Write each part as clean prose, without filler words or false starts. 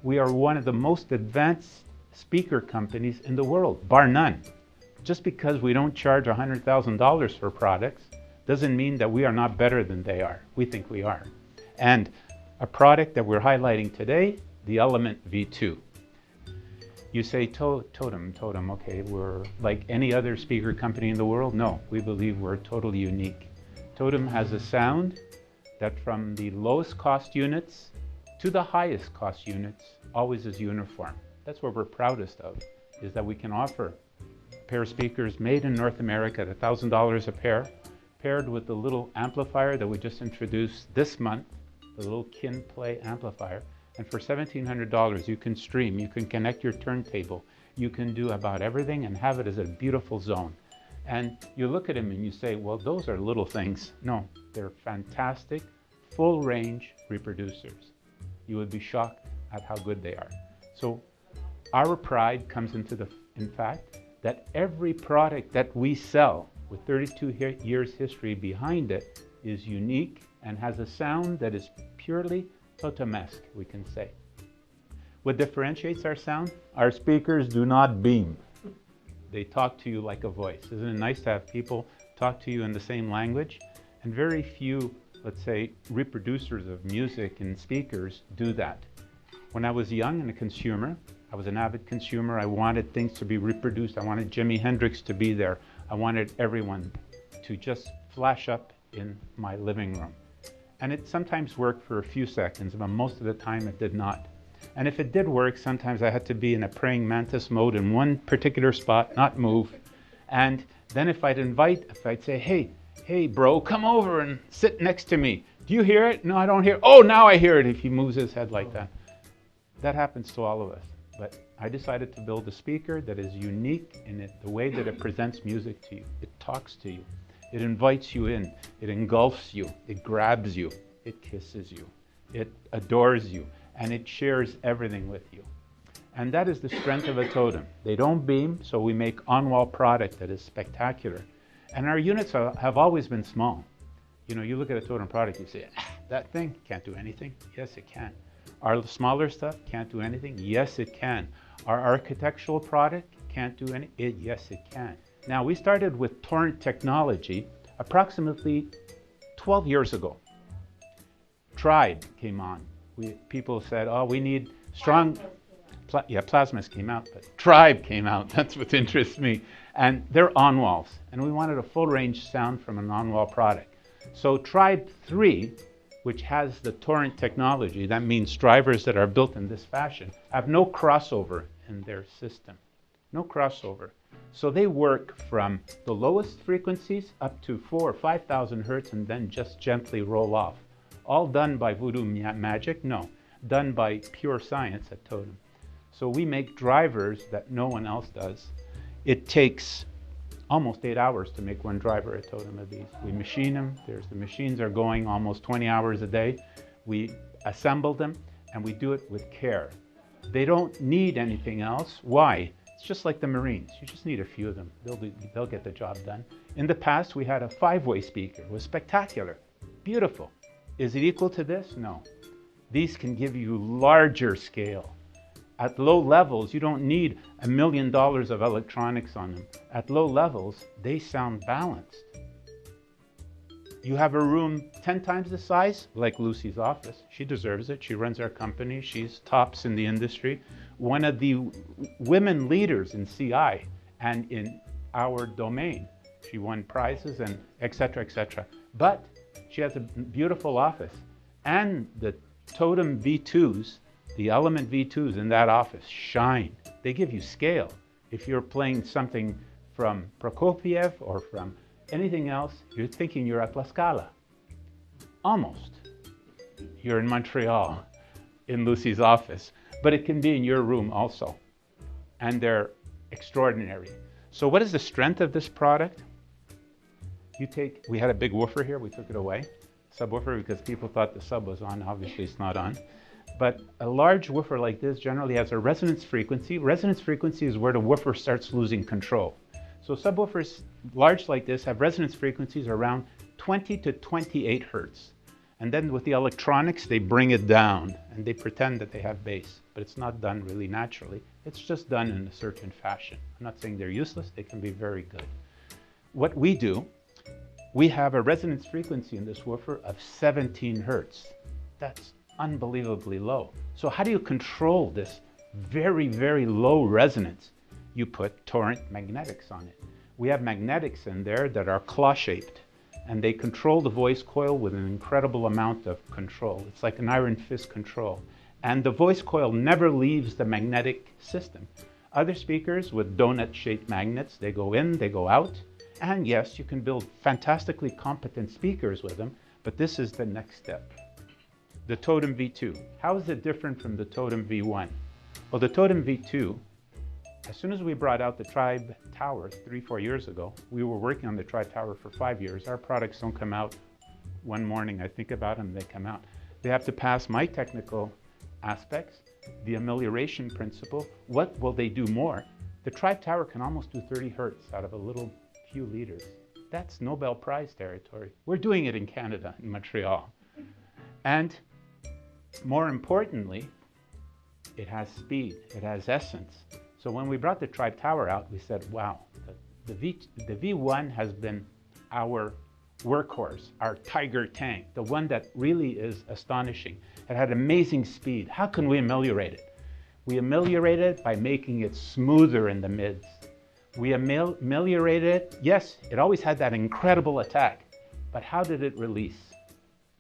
we are one of the most advanced speaker companies in the world, bar none. Just because we don't charge $100,000 for products doesn't mean that we are not better than they are. We think we are. And a product that we're highlighting today, the Element V2. You say Totem, okay, we're like any other speaker company in the world? No, we believe we're totally unique. Totem has a sound that from the lowest cost units to the highest cost units always is uniform. That's what we're proudest of, is that we can offer a pair of speakers made in North America at $1,000 a pair, paired with the little amplifier that we just introduced this month, the little Kin Play amplifier. And for $1,700, you can stream, you can connect your turntable, you can do about everything and have it as a beautiful zone. And you look at them and you say, well, those are little things. No, they're fantastic, full range reproducers. You would be shocked at how good they are. So our pride comes into in fact, that every product that we sell with 32 years history behind it is unique and has a sound that is purely Totemesque, we can say. What differentiates our sound? Our speakers do not beam. They talk to you like a voice. Isn't it nice to have people talk to you in the same language? And very few, let's say, reproducers of music and speakers do that. When I was young and a consumer, I was an avid consumer. I wanted things to be reproduced. I wanted Jimi Hendrix to be there. I wanted everyone to just flash up in my living room. And it sometimes worked for a few seconds, but most of the time it did not. And if it did work, sometimes I had to be in a praying mantis mode in one particular spot, not move. And then if I'd say, hey bro, come over and sit next to me. Do you hear it? No, I don't hear it. Oh, now I hear it, if he moves his head like that. That happens to all of us. But I decided to build a speaker that is unique in the way that it presents music to you. It talks to you. It invites you in, it engulfs you, it grabs you, it kisses you, it adores you, and it shares everything with you. And that is the strength of a Totem. They don't beam, so we make on-wall product that is spectacular. And our units have always been small. You know, you look at a Totem product, you say, that thing can't do anything. Yes, it can. Our smaller stuff can't do anything. Yes, it can. Our architectural product can't do anything. Yes, it can. Now, we started with Torrent technology approximately 12 years ago. Tribe came on. People said, oh, we need strong... Plasmas came out, but Tribe came out. That's what interests me. And they're on-walls. And we wanted a full-range sound from an on-wall product. So Tribe 3, which has the Torrent technology, that means drivers that are built in this fashion, have no crossover in their system. No crossover. So they work from the lowest frequencies up to 4,000 or 5,000 hertz and then just gently roll off. All done by voodoo magic? No, done by pure science at Totem. So we make drivers that no one else does. It takes almost 8 hours to make one driver at Totem of these. We machine them. The machines are going almost 20 hours a day. We assemble them and we do it with care. They don't need anything else. Why? It's just like the Marines. You just need a few of them. They'll get the job done. In the past, we had a 5-way speaker. It was spectacular, beautiful. Is it equal to this? No. These can give you larger scale. At low levels, you don't need $1 million of electronics on them. At low levels, they sound balanced. You have a room 10 times the size, like Lucy's office. She deserves it. She runs our company. She's tops in the industry. One of the women leaders in CI and in our domain. She won prizes and et cetera, et cetera. But she has a beautiful office. And the Totem V2s, the Element V2s in that office shine. They give you scale. If you're playing something from Prokofiev or from anything else, you're thinking you're at La Scala. Almost. You're in Montreal, in Lucy's office. But it can be in your room also. And they're extraordinary. So what is the strength of this product? We had a big woofer here, we took it away. Subwoofer, because people thought the sub was on, obviously it's not on. But a large woofer like this generally has a resonance frequency. Resonance frequency is where the woofer starts losing control. So subwoofers large like this have resonance frequencies around 20 to 28 hertz. And then with the electronics, they bring it down and they pretend that they have bass, but it's not done really naturally. It's just done in a certain fashion. I'm not saying they're useless, they can be very good. What we do, we have a resonance frequency in this woofer of 17 hertz. That's unbelievably low. So how do you control this very, very low resonance? You put Torrent magnetics on it. We have magnetics in there that are claw-shaped, and they control the voice coil with an incredible amount of control. It's like an iron fist control. And the voice coil never leaves the magnetic system. Other speakers with donut-shaped magnets, they go in, they go out. And yes, you can build fantastically competent speakers with them, but this is the next step. The Totem V2. How is it different from the Totem V1? Well, the Totem V2, as soon as we brought out the Tribe Tower 3-4 years ago, we were working on the Tribe Tower for 5 years. Our products don't come out one morning. I think about them, they come out. They have to pass my technical aspects, the amelioration principle. What will they do more? The Tribe Tower can almost do 30 hertz out of a little few liters. That's Nobel Prize territory. We're doing it in Canada, in Montreal. And more importantly, it has speed, it has essence. So when we brought the Tribe Tower out, we said, wow, the V1 has been our workhorse, our tiger tank, the one that really is astonishing. It had amazing speed. How can we ameliorate it? We ameliorate it by making it smoother in the mids. We ameliorated it. Yes, it always had that incredible attack, but how did it release?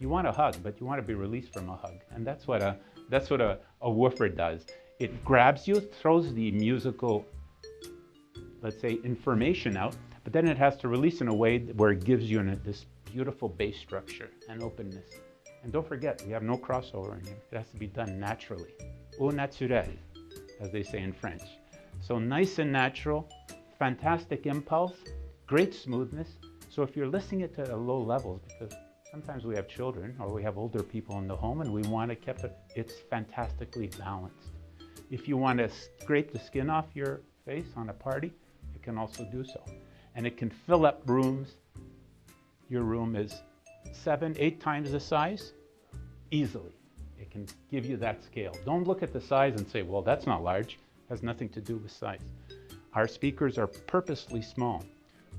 You want a hug, but you want to be released from a hug. And that's what a woofer does. It grabs you, throws the musical, let's say, information out, but then it has to release in a way where it gives you this beautiful bass structure and openness. And don't forget, we have no crossover in here. It has to be done naturally. Au naturel, as they say in French. So nice and natural, fantastic impulse, great smoothness. So if you're listening it to low levels, because sometimes we have children or we have older people in the home and we want to keep it, it's fantastically balanced. If you want to scrape the skin off your face on a party, it can also do so. And it can fill up rooms. Your room is 7-8 times the size, easily. It can give you that scale. Don't look at the size and say, well, that's not large. It has nothing to do with size. Our speakers are purposely small.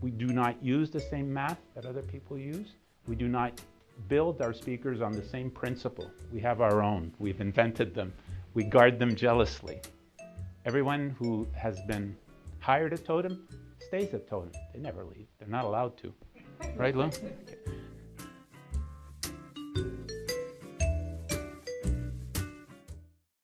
We do not use the same math that other people use. We do not build our speakers on the same principle. We have our own. We've invented them. We guard them jealously. Everyone who has been hired at Totem stays at Totem. They never leave. They're not allowed to. Right, Lou? Okay.